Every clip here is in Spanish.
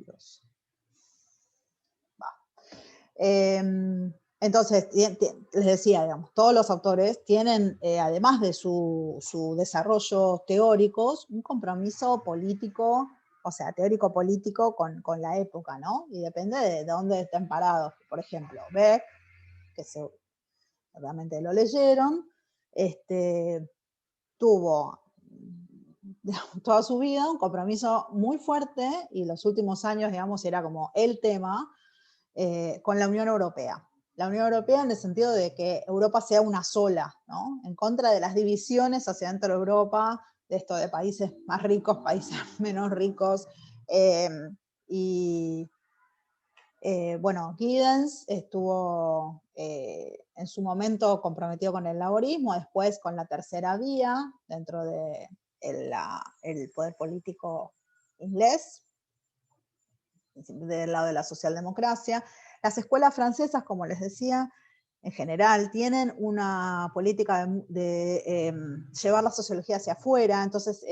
Dios. Entonces, les decía, digamos, todos los autores tienen, además de su desarrollo teórico, un compromiso político, o sea, teórico-político con la época, ¿no? Y depende de dónde estén parados. Por ejemplo, Beck, que seguramente lo leyeron, tuvo toda su vida un compromiso muy fuerte, y los últimos años, digamos, era como el tema, con la Unión Europea. La Unión Europea en el sentido de que Europa sea una sola, ¿no? En contra de las divisiones hacia dentro de Europa, de esto de países más ricos, países menos ricos. Bueno, Giddens estuvo en su momento comprometido con el laborismo, después con la tercera vía, dentro de el poder político inglés, del lado de la socialdemocracia. Las escuelas francesas, como les decía, en general tienen una política de llevar la sociología hacia afuera, entonces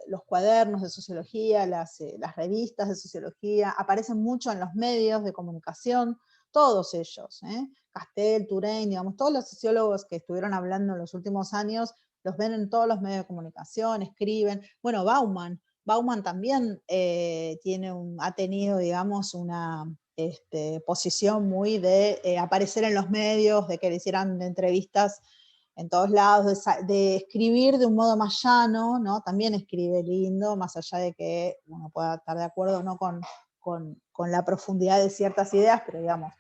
los cuadernos de sociología, las revistas de sociología aparecen mucho en los medios de comunicación, todos ellos, Castel, Touraine, digamos, todos los sociólogos que estuvieron hablando en los últimos años, los ven en todos los medios de comunicación, escriben. Bueno, Bauman también ha tenido, digamos, una posición muy de aparecer en los medios, de que le hicieran entrevistas en todos lados, de escribir de un modo más llano, ¿no? También escribe lindo, más allá de que uno pueda estar de acuerdo o no con la profundidad de ciertas ideas, pero digamos,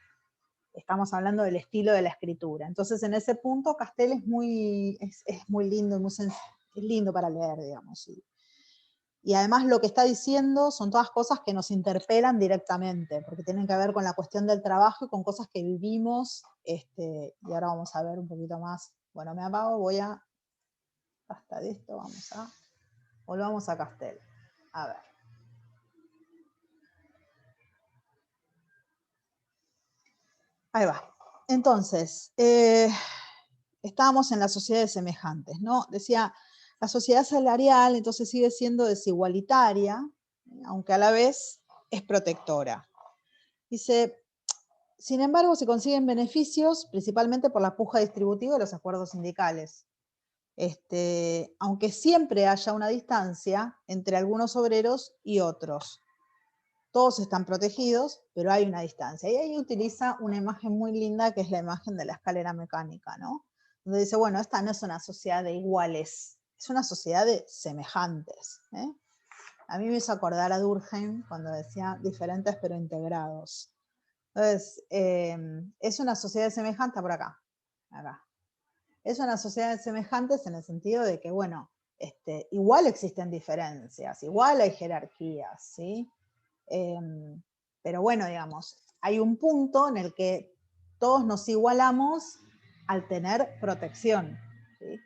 estamos hablando del estilo de la escritura. Entonces, en ese punto, Castel es muy lindo, es lindo para leer, digamos. Y además lo que está diciendo son todas cosas que nos interpelan directamente, porque tienen que ver con la cuestión del trabajo y con cosas que vivimos, y ahora vamos a ver un poquito más. Bueno, me apago, basta de esto, volvamos a Castel. A ver. Ahí va. Entonces, estábamos en las sociedades semejantes, ¿no? Decía, la sociedad salarial entonces sigue siendo desigualitaria, aunque a la vez es protectora. Dice, sin embargo, se consiguen beneficios principalmente por la puja distributiva de los acuerdos sindicales. Aunque siempre haya una distancia entre algunos obreros y otros. Todos están protegidos, pero hay una distancia. Y ahí utiliza una imagen muy linda, que es la imagen de la escalera mecánica, ¿no? Donde dice, bueno, esta no es una sociedad de iguales, es una sociedad de semejantes. A mí me hizo acordar a Durkheim cuando decía diferentes pero integrados. Entonces, es una sociedad semejante por acá. Es una sociedad de semejantes en el sentido de que, bueno, igual existen diferencias, igual hay jerarquías, ¿sí? Pero bueno, digamos, hay un punto en el que todos nos igualamos al tener protección, ¿sí?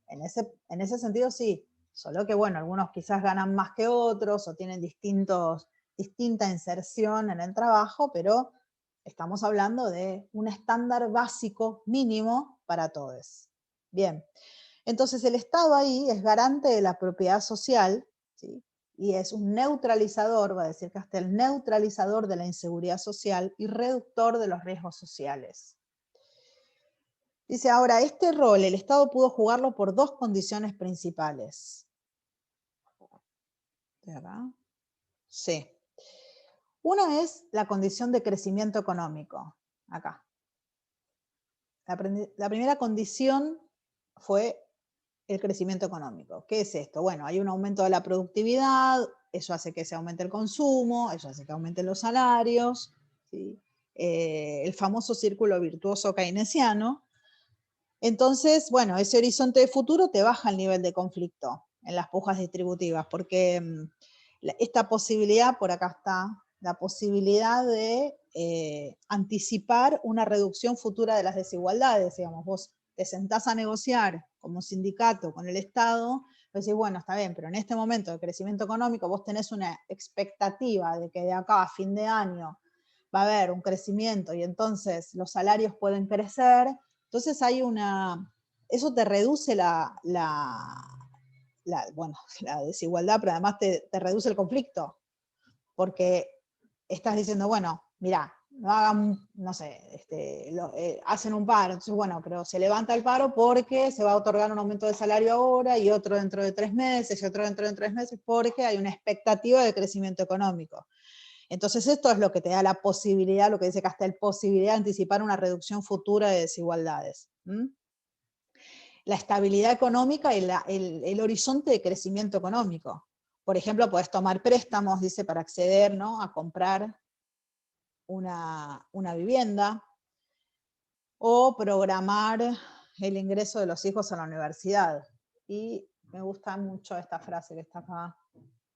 En ese sentido sí, solo que bueno, algunos quizás ganan más que otros o tienen distinta inserción en el trabajo, pero estamos hablando de un estándar básico mínimo para todos. Bien, entonces el Estado ahí es garante de la propiedad social, ¿sí? Y es un neutralizador, va a decir Castel, neutralizador de la inseguridad social y reductor de los riesgos sociales. Dice, ahora, este rol el Estado pudo jugarlo por dos condiciones principales. ¿De acá? Sí. Una es la condición de crecimiento económico. Acá. La primera condición fue el crecimiento económico. ¿Qué es esto? Bueno, hay un aumento de la productividad, eso hace que se aumente el consumo, eso hace que aumenten los salarios, ¿sí? El famoso círculo virtuoso keynesiano. Entonces, bueno, ese horizonte de futuro te baja el nivel de conflicto en las pujas distributivas, porque esta posibilidad, por acá está, la posibilidad de anticipar una reducción futura de las desigualdades. Digamos, vos te sentás a negociar como sindicato con el Estado, decís, bueno, está bien, pero en este momento de crecimiento económico vos tenés una expectativa de que de acá a fin de año va a haber un crecimiento y entonces los salarios pueden crecer. Entonces eso te reduce la desigualdad, pero además te reduce el conflicto. porque estás diciendo, bueno, mirá, no hagan, no sé, hacen un paro, entonces bueno, pero se levanta el paro porque se va a otorgar un aumento de salario ahora y otro dentro de 3 meses y otro dentro de 3 meses porque hay una expectativa de crecimiento económico. Entonces esto es lo que te da la posibilidad, lo que dice Castel, posibilidad de anticipar una reducción futura de desigualdades. La estabilidad económica y el horizonte de crecimiento económico. Por ejemplo, puedes tomar préstamos, dice, para acceder, ¿no?, a comprar una vivienda, o programar el ingreso de los hijos a la universidad. Y me gusta mucho esta frase que está acá,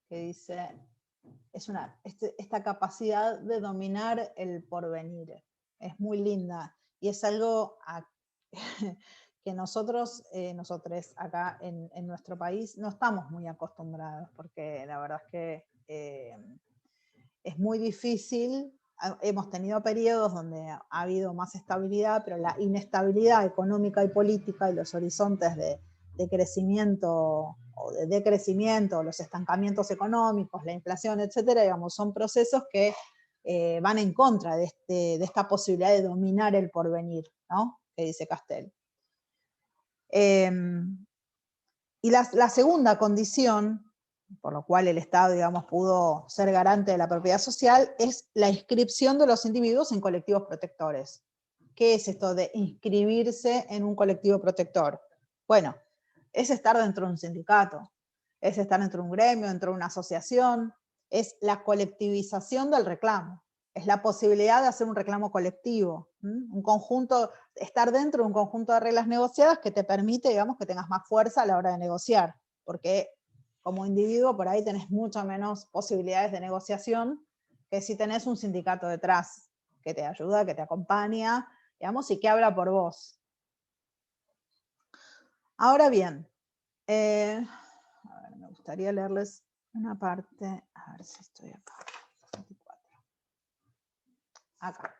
que dice, esta capacidad de dominar el porvenir. Es muy linda, y es algo que nosotros acá en nuestro país no estamos muy acostumbrados, porque la verdad es que es muy difícil. Hemos tenido periodos donde ha habido más estabilidad, pero la inestabilidad económica y política y los horizontes de crecimiento o de decrecimiento, los estancamientos económicos, la inflación, etcétera, digamos, son procesos que van en contra de esta posibilidad de dominar el porvenir, ¿no?, que dice Castel. Y la segunda condición, por lo cual el Estado, digamos, pudo ser garante de la propiedad social, es la inscripción de los individuos en colectivos protectores. ¿Qué es esto de inscribirse en un colectivo protector? Bueno, es estar dentro de un sindicato, es estar dentro de un gremio, dentro de una asociación, es la colectivización del reclamo, es la posibilidad de hacer un reclamo colectivo, un conjunto, estar dentro de un conjunto de reglas negociadas que te permite, digamos, que tengas más fuerza a la hora de negociar, porque como individuo por ahí tenés mucho menos posibilidades de negociación que si tenés un sindicato detrás que te ayuda, que te acompaña, digamos, y que habla por vos. Ahora bien, a ver, me gustaría leerles una parte, a ver si estoy acá. 24. Acá.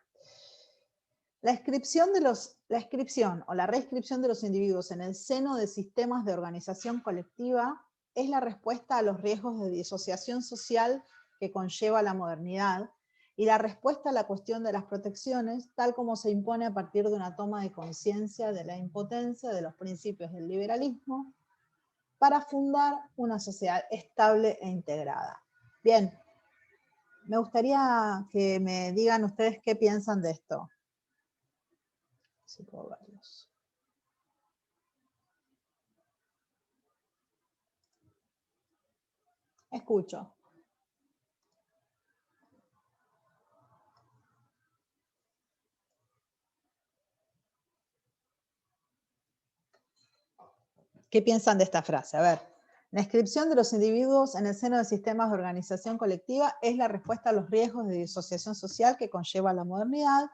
La inscripción o la reinscripción de los individuos en el seno de sistemas de organización colectiva es la respuesta a los riesgos de disociación social que conlleva la modernidad y la respuesta a la cuestión de las protecciones, tal como se impone a partir de una toma de conciencia de la impotencia de los principios del liberalismo para fundar una sociedad estable e integrada. Bien, me gustaría que me digan ustedes qué piensan de esto. Si puedo verlos. Escucho. ¿Qué piensan de esta frase? A ver, la inscripción de los individuos en el seno de sistemas de organización colectiva es la respuesta a los riesgos de disociación social que conlleva la modernidad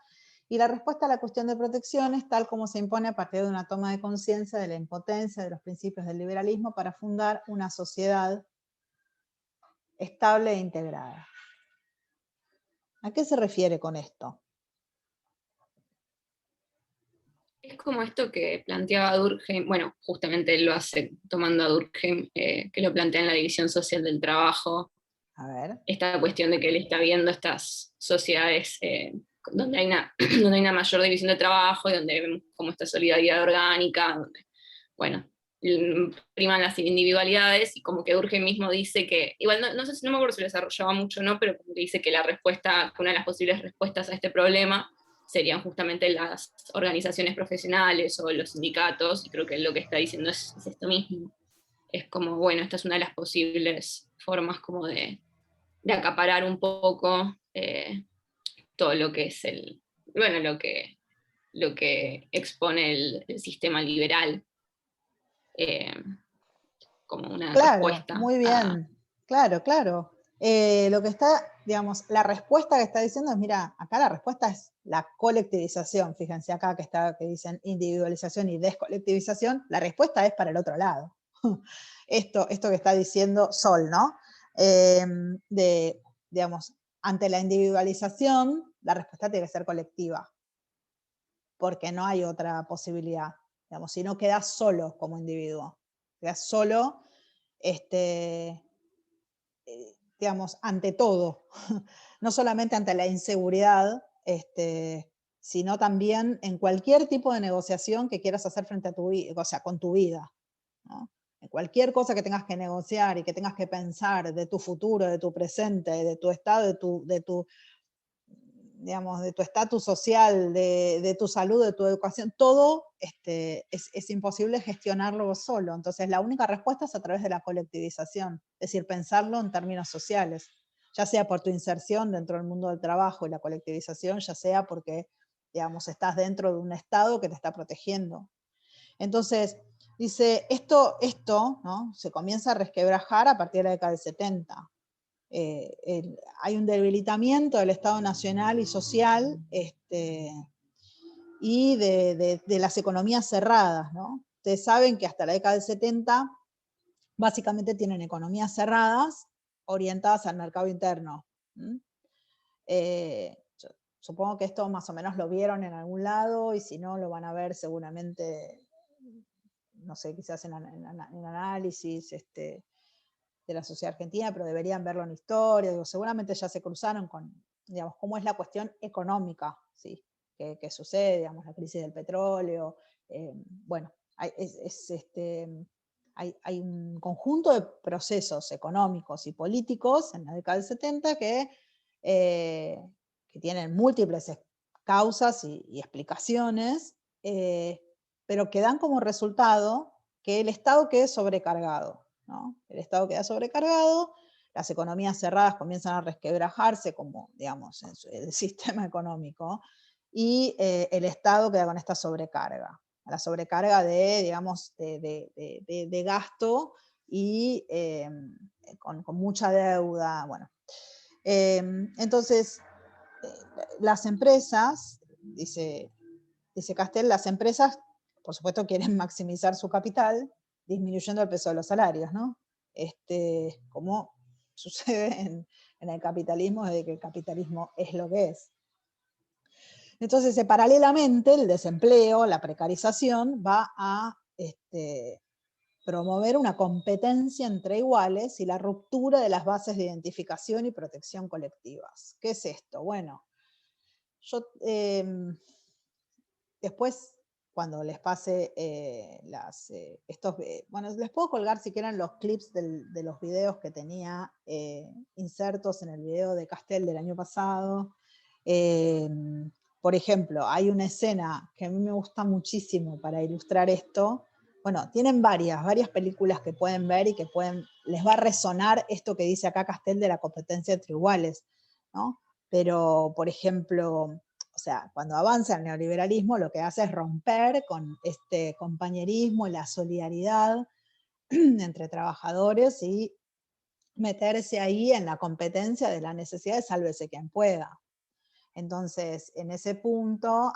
y la respuesta a la cuestión de protecciones, tal como se impone a partir de una toma de conciencia de la impotencia de los principios del liberalismo para fundar una sociedad estable e integrada. ¿A qué se refiere con esto? Es como esto que planteaba Durkheim, bueno, justamente él lo hace tomando a Durkheim, que lo plantea en la división social del trabajo. A ver. Esta cuestión de que él está viendo estas sociedades donde hay donde hay una mayor división de trabajo y donde vemos como esta solidaridad orgánica, donde, bueno, priman las individualidades, y como que Durkheim mismo dice que, igual no sé si, no me acuerdo si lo desarrollaba mucho o no, pero como que dice que la respuesta, una de las posibles respuestas a este problema serían justamente las organizaciones profesionales o los sindicatos, y creo que lo que está diciendo es esto mismo. Es como, bueno, esta es una de las posibles formas como de acaparar un poco todo lo que es bueno, lo que expone el sistema liberal como una Claro, respuesta muy a... bien. Claro, claro. Lo que está, digamos, la respuesta que está diciendo es, mira, acá la respuesta es la colectivización. Fíjense acá que dicen individualización y descolectivización. La respuesta es para el otro lado. Esto que está diciendo Sol, ¿no? Digamos, ante la individualización, la respuesta tiene que ser colectiva, porque no hay otra posibilidad. Digamos, si no quedas solo como individuo, quedas solo. digamos, ante todo, no solamente ante la inseguridad, sino también en cualquier tipo de negociación que quieras hacer frente a tu vida, o sea, con tu vida, ¿no? En cualquier cosa que tengas que negociar y que tengas que pensar de tu futuro, de tu presente, de tu estado, digamos, de tu estatus social, de tu salud, de tu educación, todo es imposible gestionarlo vos solo. Entonces, la única respuesta es a través de la colectivización, es decir, pensarlo en términos sociales, ya sea por tu inserción dentro del mundo del trabajo y la colectivización, ya sea porque, digamos, estás dentro de un Estado que te está protegiendo. Entonces, dice, esto ¿no? Se comienza a resquebrajar a partir de la década del 70. Hay un debilitamiento del Estado nacional y social y de las economías cerradas, ¿no? Ustedes saben que hasta la década del 70 básicamente tienen economías cerradas orientadas al mercado interno. Supongo que esto más o menos lo vieron en algún lado y si no lo van a ver seguramente, no sé, quizás en análisis de la sociedad argentina, pero deberían verlo en historia, digo, seguramente ya se cruzaron con, digamos, cómo es la cuestión económica, ¿sí? que sucede, digamos, la crisis del petróleo, bueno, hay un conjunto de procesos económicos y políticos en la década del 70 que tienen múltiples causas y explicaciones, pero que dan como resultado que el Estado quede sobrecargado, ¿no? El Estado queda sobrecargado, las economías cerradas comienzan a resquebrajarse como, digamos, en el sistema económico, y el Estado queda con esta sobrecarga, la sobrecarga de, digamos, de gasto y con mucha deuda, bueno. Entonces, las empresas, dice Castel, las empresas, por supuesto, quieren maximizar su capital, disminuyendo el peso de los salarios, ¿no? Como sucede en el capitalismo, desde que el capitalismo es lo que es. Entonces, paralelamente, el desempleo, la precarización, va a promover una competencia entre iguales y la ruptura de las bases de identificación y protección colectivas. ¿Qué es esto? Bueno, yo después, cuando les pase bueno, les puedo colgar si quieren los clips de los videos que tenía insertos en el video de Castel del año pasado. Por ejemplo, hay una escena que a mí me gusta muchísimo para ilustrar esto. Bueno, tienen varias películas que pueden ver y que les va a resonar esto que dice acá Castel de la competencia entre iguales, ¿no? Pero, por ejemplo, o sea, cuando avanza el neoliberalismo, lo que hace es romper con este compañerismo y la solidaridad entre trabajadores y meterse ahí en la competencia de la necesidad de sálvese quien pueda. Entonces, en ese punto,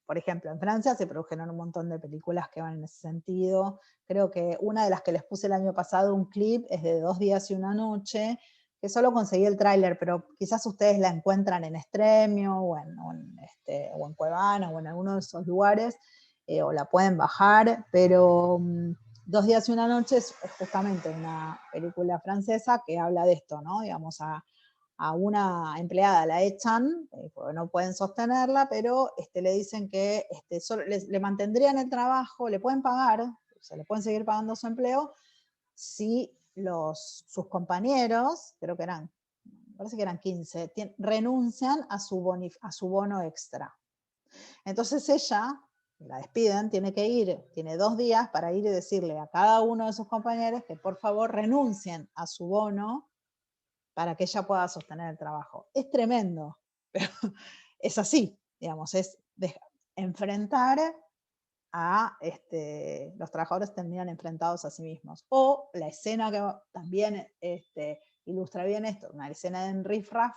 por ejemplo, en Francia se produjeron un montón de películas que van en ese sentido. Creo que una de las que les puse el año pasado, un clip, es de 2 días y una noche, que solo conseguí el tráiler, pero quizás ustedes la encuentran en Stremio o en Cuevana o en alguno de esos lugares, o la pueden bajar, pero 2 días y una noche es justamente una película francesa que habla de esto, ¿no? Digamos, a una empleada la echan, porque no pueden sostenerla, pero le dicen que solo le mantendrían el trabajo, le pueden pagar, o sea, le pueden seguir pagando su empleo, si sus compañeros, creo que parece que eran 15, renuncian a su bono extra. Entonces ella, la despiden, tiene 2 días para ir y decirle a cada uno de sus compañeros que por favor renuncien a su bono para que ella pueda sostener el trabajo. Es tremendo, pero es así, digamos, es enfrentar a los trabajadores terminan enfrentados a sí mismos. O la escena que también ilustra bien esto, una escena de Riff Raff,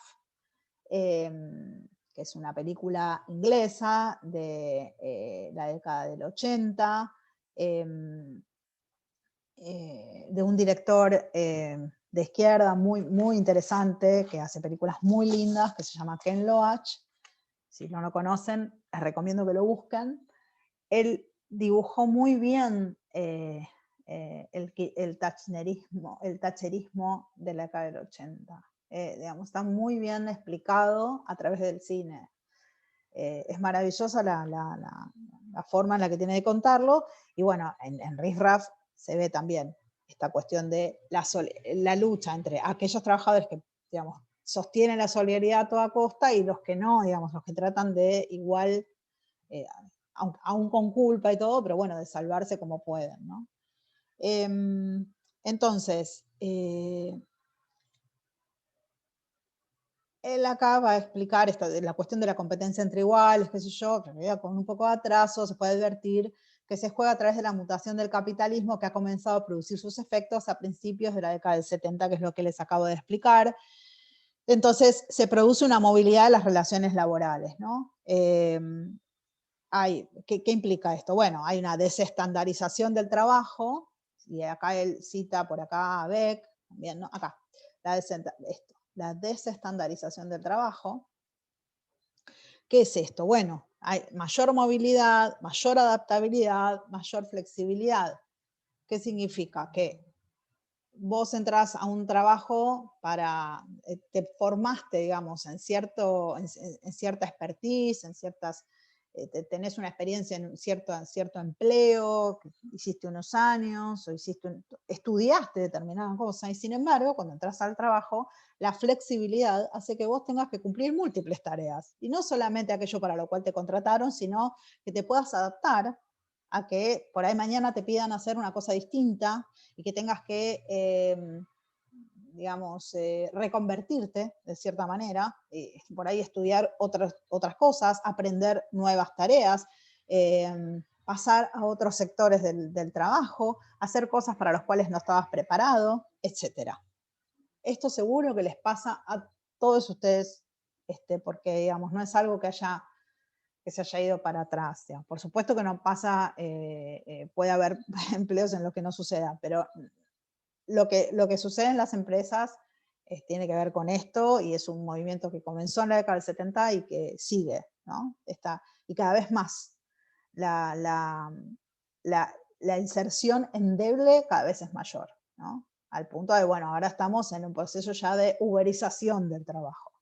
que es una película inglesa de la década del 80, de un director de izquierda muy interesante, que hace películas muy lindas, que se llama Ken Loach. Si no lo conocen, les recomiendo que lo busquen. Él dibujó muy bien el thatcherismo de la década del 80. Digamos, está muy bien explicado a través del cine. Es maravillosa la forma en la que tiene de contarlo, y bueno, en Riff Raff se ve también esta cuestión de la lucha entre aquellos trabajadores que, digamos, sostienen la solidaridad a toda costa y los que no, digamos, los que tratan de igual, aún con culpa y todo, pero bueno, de salvarse como pueden, ¿no? Entonces, él acá va a explicar esto de la cuestión de la competencia entre iguales, qué sé yo, que en realidad con un poco de atraso se puede advertir que se juega a través de la mutación del capitalismo que ha comenzado a producir sus efectos a principios de la década del 70, que es lo que les acabo de explicar. Entonces se produce una movilidad de las relaciones laborales, ¿no? ¿Qué implica esto? Bueno, hay una desestandarización del trabajo, y acá él cita por acá a Beck, también, ¿no? Acá, la desestandarización del trabajo. ¿Qué es esto? Bueno, hay mayor movilidad, mayor adaptabilidad, mayor flexibilidad. ¿Qué significa? Que vos entras a un trabajo te formaste, digamos, en cierta expertise, en ciertas, tenés una experiencia en cierto empleo, hiciste unos años, o estudiaste determinada cosa, y sin embargo, cuando entras al trabajo, la flexibilidad hace que vos tengas que cumplir múltiples tareas, y no solamente aquello para lo cual te contrataron, sino que te puedas adaptar a que por ahí mañana te pidan hacer una cosa distinta, y que tengas que, digamos, reconvertirte de cierta manera, por ahí estudiar otras cosas, aprender nuevas tareas, pasar a otros sectores del trabajo, hacer cosas para las cuales no estabas preparado, etc. Esto seguro que les pasa a todos ustedes, porque, digamos, no es algo que se haya ido para atrás. Digamos. Por supuesto que no pasa, puede haber empleos en los que no suceda, pero lo que sucede en las empresas tiene que ver con esto, y es un movimiento que comenzó en la década del 70 y que sigue, ¿no? Y cada vez más. La inserción endeble cada vez es mayor, ¿no? Al punto de, bueno, ahora estamos en un proceso ya de uberización del trabajo.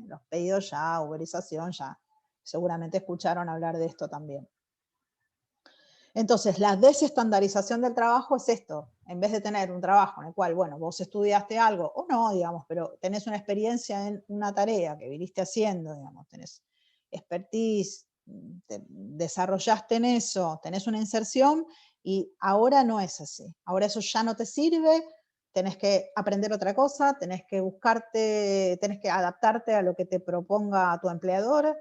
Los pedidos ya, uberización ya. Seguramente escucharon hablar de esto también. Entonces, la desestandarización del trabajo es esto. En vez de tener un trabajo en el cual, bueno, vos estudiaste algo, o no, digamos, pero tenés una experiencia en una tarea que viniste haciendo, digamos, tenés expertise, te desarrollaste en eso, tenés una inserción, y ahora no es así. Ahora eso ya no te sirve, tenés que aprender otra cosa, tenés que adaptarte a lo que te proponga tu empleador,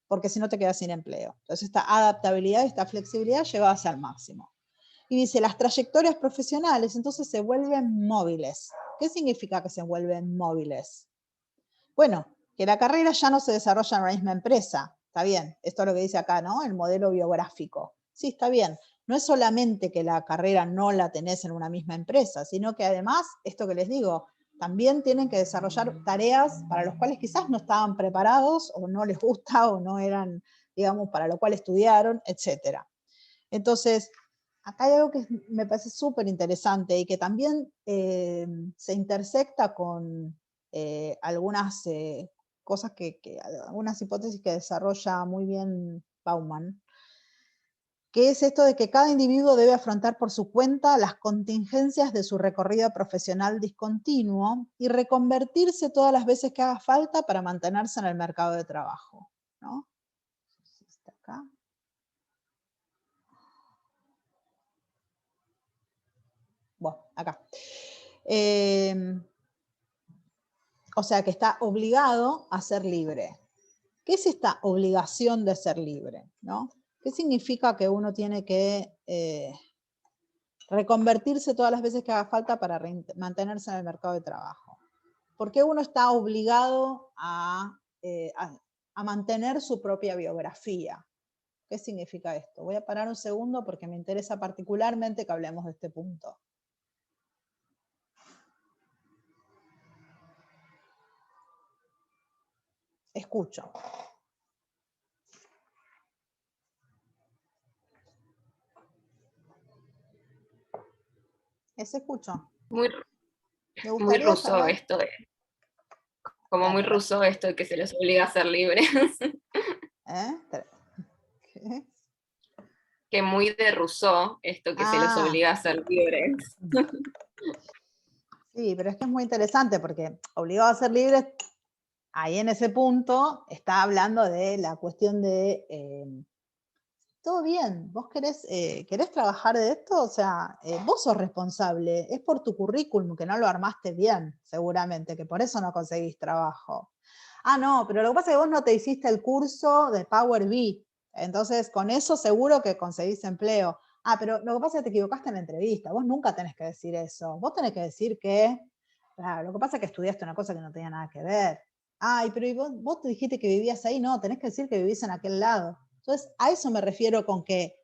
porque si no te quedas sin empleo. Entonces esta adaptabilidad, esta flexibilidad llevadas al máximo. Y dice, las trayectorias profesionales entonces se vuelven móviles. ¿Qué significa que se vuelven móviles? Bueno, que la carrera ya no se desarrolla en la misma empresa. Está bien, esto es lo que dice acá, ¿no? El modelo biográfico. Sí, está bien. No es solamente que la carrera no la tenés en una misma empresa, sino que además, esto que les digo, también tienen que desarrollar tareas para las cuales quizás no estaban preparados, o no les gusta, o no eran, digamos, para lo cual estudiaron, etc. Entonces, acá hay algo que me parece súper interesante y que también se intersecta con algunas cosas algunas hipótesis que desarrolla muy bien Bauman, que es esto de que cada individuo debe afrontar por su cuenta las contingencias de su recorrido profesional discontinuo y reconvertirse todas las veces que haga falta para mantenerse en el mercado de trabajo, ¿no? Está acá. Bueno, acá. O sea, que está obligado a ser libre. ¿Qué es esta obligación de ser libre? ¿No? ¿Qué significa que uno tiene que reconvertirse todas las veces que haga falta para mantenerse en el mercado de trabajo? ¿Por qué uno está obligado a mantener su propia biografía? ¿Qué significa esto? Voy a parar un segundo porque me interesa particularmente que hablemos de este punto. Escucho. Se escuchó. Muy, Me muy gustaría ruso saber. esto de, como muy Dale, dale. ruso esto de que se les obliga a ser libres. ¿Qué? Que muy de Rousseau esto que se les Ah, obliga a ser libres. sí, pero es que es muy interesante porque obligado a ser libres, ahí en ese punto está hablando de la cuestión de todo bien, vos querés trabajar de esto, o sea, vos sos responsable, es por tu currículum que no lo armaste bien, seguramente, que por eso no conseguís trabajo. Ah, no, pero lo que pasa es que vos no te hiciste el curso de Power BI, entonces con eso seguro que conseguís empleo. Ah, pero lo que pasa es que te equivocaste en la entrevista, vos nunca tenés que decir eso, vos tenés que decir que, claro, lo que pasa es que estudiaste una cosa que no tenía nada que ver. Ay, pero ¿y vos te dijiste que vivías ahí? No, tenés que decir que vivís en aquel lado. Entonces, a eso me refiero con que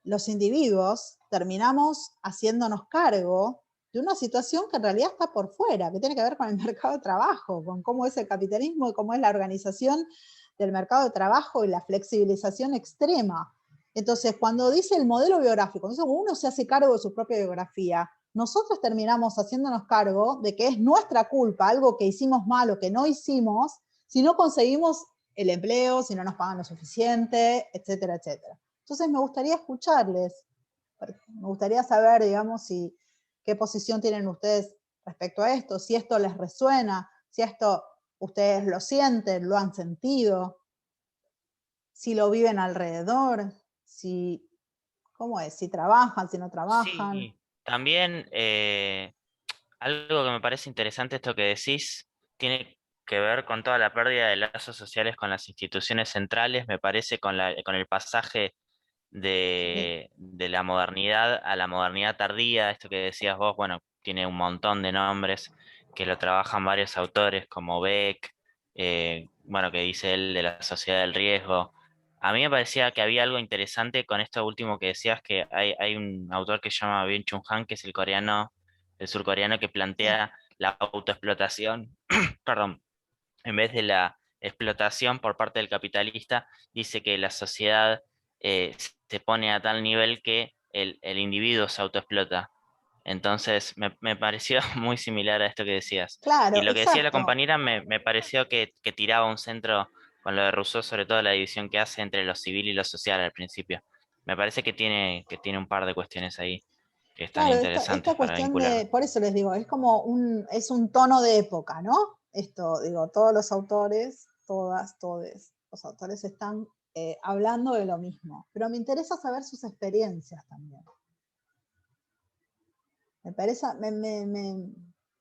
los individuos terminamos haciéndonos cargo de una situación que en realidad está por fuera, que tiene que ver con el mercado de trabajo, con cómo es el capitalismo y cómo es la organización del mercado de trabajo y la flexibilización extrema. Entonces, cuando dice el modelo biográfico, entonces uno se hace cargo de su propia biografía, nosotros terminamos haciéndonos cargo de que es nuestra culpa, algo que hicimos mal o que no hicimos, si no conseguimos el empleo, si no nos pagan lo suficiente, etcétera, etcétera. Entonces me gustaría escucharles, me gustaría saber, digamos, qué posición tienen ustedes respecto a esto, si esto les resuena, si esto ustedes lo sienten, lo han sentido, si lo viven alrededor, si, ¿cómo es? Si trabajan, si no trabajan. Sí, también algo que me parece interesante esto que decís tiene que ver con toda la pérdida de lazos sociales con las instituciones centrales, me parece con el pasaje Sí, de la modernidad a la modernidad tardía, esto que decías vos, bueno, tiene un montón de nombres que lo trabajan varios autores como Beck, bueno, que dice él de la sociedad del riesgo. A mí me parecía que había algo interesante con esto último que decías, que hay un autor que se llama Byung-Chul Han, que es el coreano, el surcoreano, que sí, plantea la autoexplotación, perdón, en vez de la explotación por parte del capitalista, dice que la sociedad se pone a tal nivel que el individuo se autoexplota. Entonces me pareció muy similar a esto que decías. Y claro, lo que decía la exacto. compañera me pareció que tiraba un centro con lo de Rousseau, sobre todo la división que hace entre lo civil y lo social al principio. Me parece que tiene un par de cuestiones ahí que están Claro, esta interesantes para cuestión vincular. de, por eso les digo, es como es un tono de época, ¿no? Esto, digo, todos los autores, todas, todes, los autores están hablando de lo mismo, pero me interesa saber sus experiencias también. Me parece,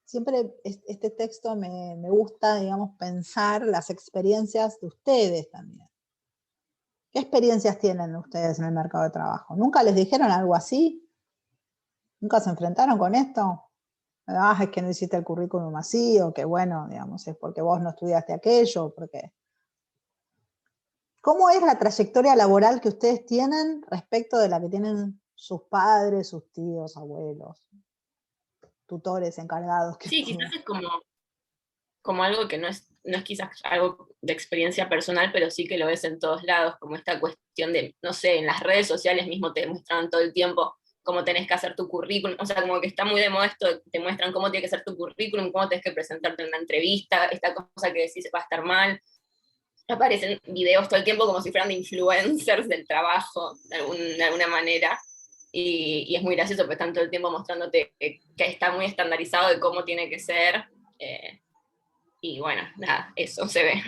siempre este texto me gusta, digamos, pensar las experiencias de ustedes también. ¿Qué experiencias tienen ustedes en el mercado de trabajo? ¿Nunca les dijeron algo así? ¿Nunca se enfrentaron con esto? Ah, es que no hiciste el currículum así, o que bueno, digamos, es porque vos no estudiaste aquello, porque... ¿Cómo es la trayectoria laboral que ustedes tienen respecto de la que tienen sus padres, sus tíos, abuelos, tutores, encargados que Sí, quizás tengan? es como algo que no es quizás algo de experiencia personal, pero sí que lo ves en todos lados, como esta cuestión de, no sé, en las redes sociales mismo te muestran todo el tiempo cómo tenés que hacer tu currículum, o sea, como que está muy de moda esto, te muestran cómo tiene que ser tu currículum, cómo tenés que presentarte en una entrevista, esta cosa que decís va a estar mal. Aparecen videos todo el tiempo como si fueran de influencers del trabajo, de alguna manera. Y es muy gracioso, porque están todo el tiempo mostrándote que está muy estandarizado de cómo tiene que ser. eh, y bueno, nada, eso se ve.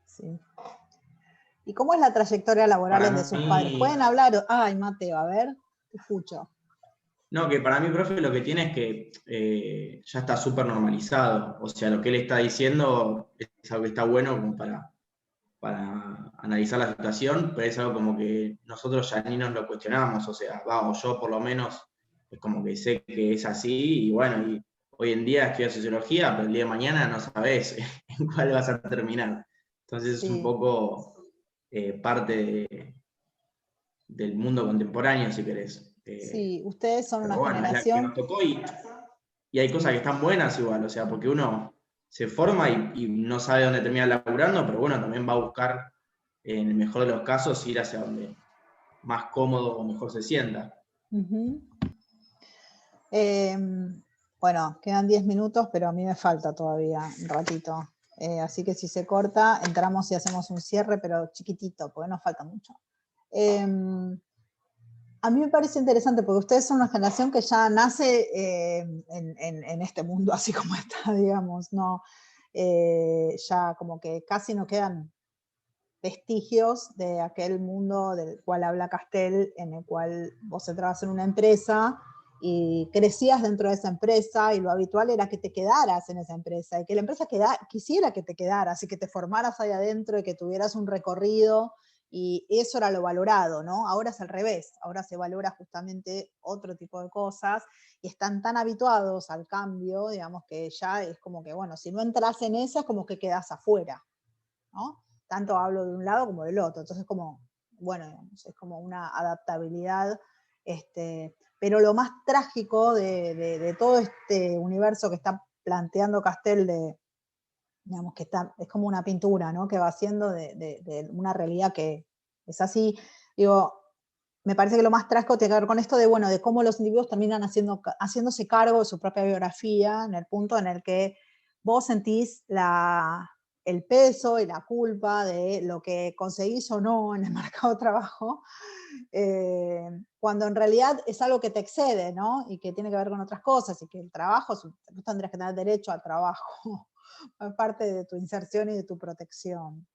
Sí. ¿Y cómo es la trayectoria laboral de Para sus padres? ¿Pueden mí, hablar? Ay, Mateo, a ver, te escucho. no, que para mí, profe, lo que tiene es que ya está súper normalizado. O sea, lo que él está diciendo es algo que está bueno como para analizar la situación, pero es algo como que nosotros ya ni nos lo cuestionamos. O sea, vamos, yo por lo menos es como que sé que es así y bueno, y hoy en día estudias sociología, pero el día de mañana no sabes en cuál vas a terminar. Entonces es un Sí, poco parte del mundo contemporáneo, si querés. sí, ustedes son Pero una bueno, es la que generación. nos tocó y hay cosas que están buenas igual, o sea, porque uno se forma y no sabe dónde termina laburando, pero bueno, también va a buscar, en el mejor de los casos, ir hacia donde más cómodo o mejor se sienta. Ujú. Bueno, quedan 10 minutos, pero a mí me falta todavía un ratito. Así que si se corta, entramos y hacemos un cierre, pero chiquitito, porque nos falta mucho. A mí me parece interesante, porque ustedes son una generación que ya nace en este mundo así como está, digamos, ¿no? Ya como que casi no quedan vestigios de aquel mundo del cual habla Castel, en el cual vos entrabas en una empresa y crecías dentro de esa empresa, y lo habitual era que te quedaras en esa empresa, y que la empresa quisiera que te quedaras, y que te formaras ahí adentro, y que tuvieras un recorrido, y eso era lo valorado, ¿no? Ahora es al revés, ahora se valora justamente otro tipo de cosas, y están tan habituados al cambio, digamos, que ya es como que, bueno, si no entras en esa, es como que quedas afuera, ¿no? Tanto hablo de un lado como del otro, entonces como, bueno, digamos, es como una adaptabilidad, pero lo más trágico de todo este universo que está planteando Castel, digamos, que es como una pintura, ¿no? Que va haciendo de una realidad que es así, digo, me parece que lo más trágico tiene que ver con esto de, bueno, de cómo los individuos terminan haciéndose cargo de su propia biografía, en el punto en el que vos sentís el peso y la culpa de lo que conseguís o no en el mercado de trabajo, cuando en realidad es algo que te excede, ¿no? Y que tiene que ver con otras cosas, y que el trabajo, tú tendrías que tener derecho al trabajo, es parte de tu inserción y de tu protección,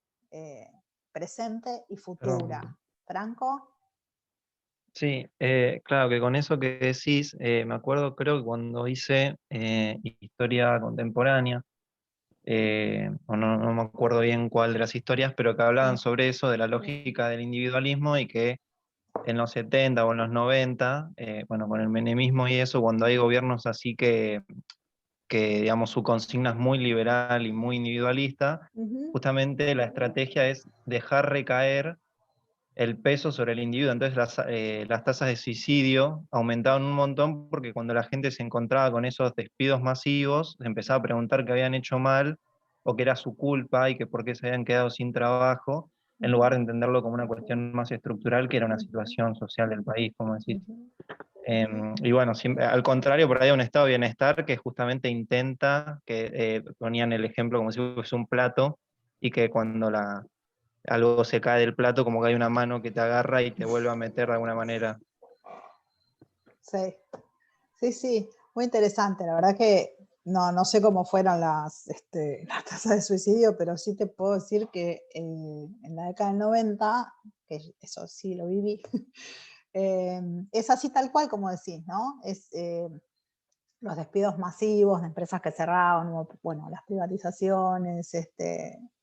presente y futura. Pero, ¿Franco? sí, claro que con eso que decís, me acuerdo, creo que cuando hice historia contemporánea, o no me acuerdo bien cuál de las historias, pero que hablaban sobre eso, de la lógica del individualismo, y que en los 70 o en los 90, bueno, con el menemismo y eso, cuando hay gobiernos así que digamos, su consigna es muy liberal y muy individualista, justamente la estrategia es dejar recaer el peso sobre el individuo. Entonces las tasas de suicidio aumentaban un montón, porque cuando la gente se encontraba con esos despidos masivos, se empezaba a preguntar qué habían hecho mal, o que era su culpa, y que por qué se habían quedado sin trabajo, en lugar de entenderlo como una cuestión más estructural, que era una situación social del país, como decís. Y bueno, al contrario, por ahí hay un estado de bienestar que justamente intenta, que ponían el ejemplo como si fuese un plato, y que cuando algo se cae del plato, como que hay una mano que te agarra y te vuelve a meter de alguna manera. Sí, sí, sí, muy interesante. La verdad que no sé cómo fueron las tasas de suicidio, pero sí te puedo decir que en la década del 90, que eso sí lo viví, es así tal cual como decís, ¿no? Es los despidos masivos de empresas que cerraban, bueno, las privatizaciones,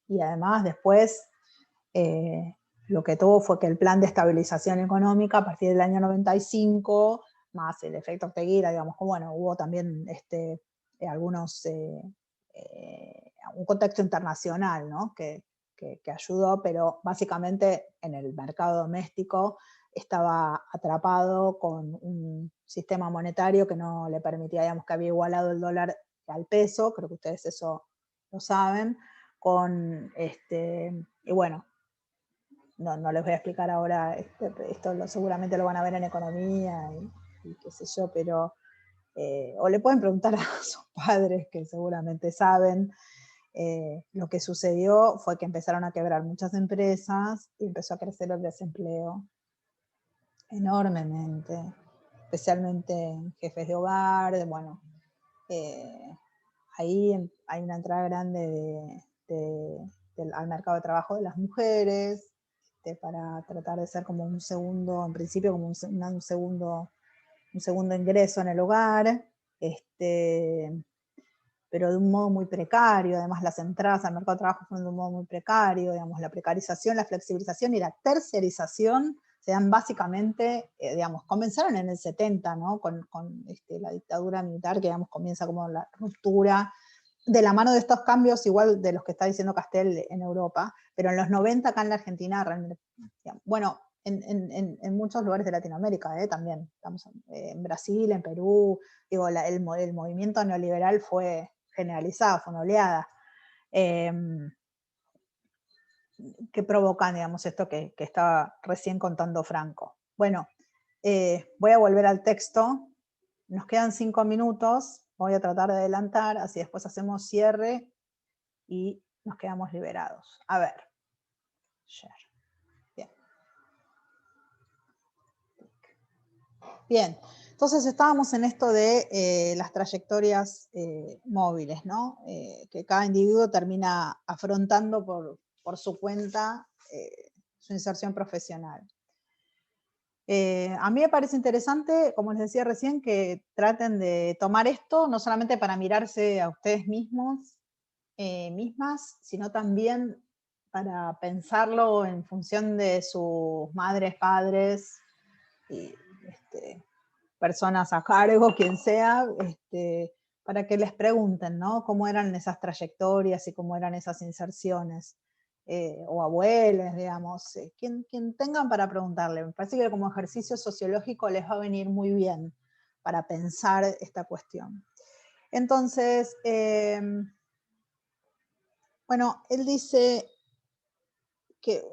y además después lo que tuvo fue que el plan de estabilización económica a partir del año 95, más el efecto Orteguita, digamos, que bueno, hubo también un contexto internacional, ¿no? que ayudó, pero básicamente en el mercado doméstico estaba atrapado con un sistema monetario que no le permitía, digamos, que había igualado el dólar al peso, creo que ustedes eso lo saben, y bueno, no les voy a explicar ahora, esto seguramente lo van a ver en economía y qué sé yo, pero o le pueden preguntar a sus padres, que seguramente saben. Lo que sucedió fue que empezaron a quebrar muchas empresas y empezó a crecer el desempleo enormemente, especialmente en jefes de hogar. Bueno, ahí hay una entrada grande al mercado de trabajo de las mujeres, para tratar de ser como un segundo, en principio como un segundo ingreso en el hogar, pero de un modo muy precario. Además, las entradas al mercado de trabajo fueron de un modo muy precario, digamos, la precarización, la flexibilización y la tercerización se dan básicamente, digamos, comenzaron en el 70, ¿no? con la dictadura militar, que digamos comienza como la ruptura de la mano de estos cambios, igual de los que está diciendo Castel en Europa, pero en los 90 acá en la Argentina, realmente, bueno, en muchos lugares de Latinoamérica también, estamos en Brasil, en Perú, digo, el movimiento neoliberal fue generalizado, fue una oleada, que provocan, digamos, esto que estaba recién contando Franco. Bueno, voy a volver al texto, nos quedan 5 minutos, voy a tratar de adelantar, así después hacemos cierre y nos quedamos liberados. A ver. Share. Bien. Bien, entonces estábamos en esto de las trayectorias móviles, ¿no? Que cada individuo termina afrontando por su cuenta su inserción profesional. A mí me parece interesante, como les decía recién, que traten de tomar esto no solamente para mirarse a ustedes mismos, mismas, sino también para pensarlo en función de sus madres, padres, y personas a cargo, quien sea, para que les pregunten, ¿no? Cómo eran esas trayectorias y cómo eran esas inserciones. O abuelos, digamos, quien tengan para preguntarle. Me parece que como ejercicio sociológico les va a venir muy bien para pensar esta cuestión. Entonces, bueno, él dice que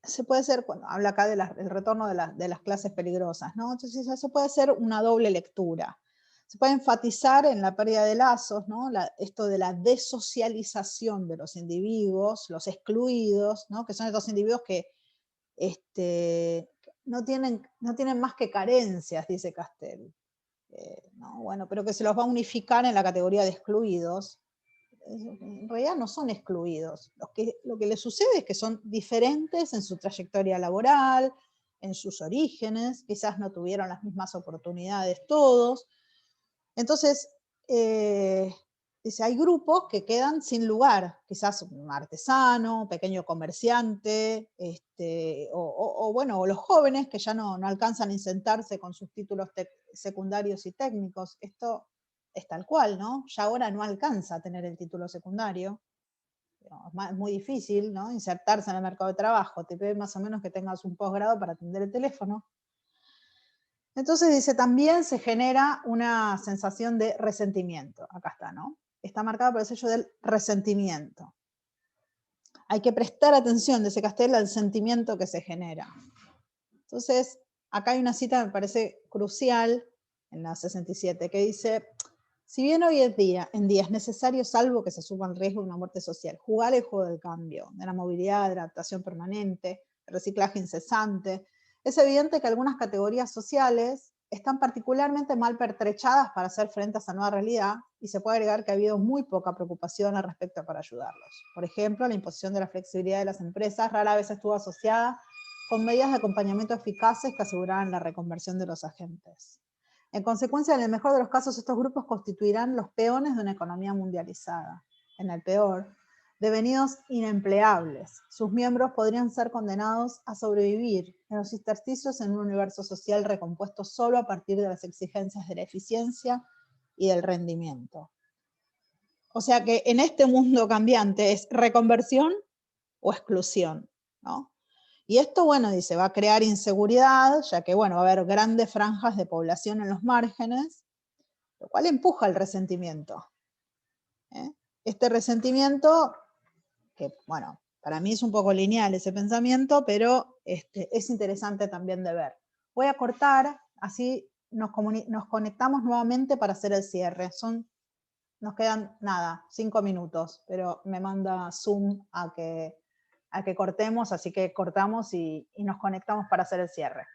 se puede hacer, cuando habla acá del retorno de las clases peligrosas, ¿no? Entonces se puede hacer una doble lectura. Se puede enfatizar en la pérdida de lazos, ¿no? Esto de la desocialización de los individuos, los excluidos, ¿no? Que son estos individuos que no tienen más que carencias, dice Castel. ¿No? Bueno, pero que se los va a unificar en la categoría de excluidos. En realidad no son excluidos. Lo que les sucede es que son diferentes en su trayectoria laboral, en sus orígenes, quizás no tuvieron las mismas oportunidades todos. Entonces, dice, hay grupos que quedan sin lugar, quizás un artesano, pequeño comerciante, o los jóvenes que ya no alcanzan a insertarse con sus títulos secundarios y técnicos. Esto es tal cual, ¿no? Ya ahora no alcanza a tener el título secundario. Es muy difícil, ¿no? Insertarse en el mercado de trabajo. Te pide más o menos que tengas un posgrado para atender el teléfono. Entonces dice, también se genera una sensación de resentimiento. Acá está, ¿no? Está marcado por el sello del resentimiento. Hay que prestar atención, dice Castel, al sentimiento que se genera. Entonces, acá hay una cita que me parece crucial, en la 67, que dice, si bien hoy en día es necesario, salvo que se suba el riesgo de una muerte social, jugar el juego del cambio, de la movilidad, de la adaptación permanente, el reciclaje incesante, es evidente que algunas categorías sociales están particularmente mal pertrechadas para hacer frente a esa nueva realidad, y se puede agregar que ha habido muy poca preocupación al respecto para ayudarlos. Por ejemplo, la imposición de la flexibilidad de las empresas rara vez estuvo asociada con medidas de acompañamiento eficaces que aseguraran la reconversión de los agentes. En consecuencia, en el mejor de los casos, estos grupos constituirán los peones de una economía mundializada. En el peor, devenidos inempleables. Sus miembros podrían ser condenados a sobrevivir en los intersticios en un universo social recompuesto solo a partir de las exigencias de la eficiencia y del rendimiento. O sea que en este mundo cambiante es reconversión o exclusión, ¿no? Y esto, bueno, dice, va a crear inseguridad, ya que, bueno, va a haber grandes franjas de población en los márgenes, lo cual empuja el resentimiento. Este resentimiento, que, bueno, para mí es un poco lineal ese pensamiento, pero es interesante también de ver. Voy a cortar, así nos conectamos nuevamente para hacer el cierre. Nos quedan, 5 minutos, pero me manda Zoom a que cortemos, así que cortamos y nos conectamos para hacer el cierre.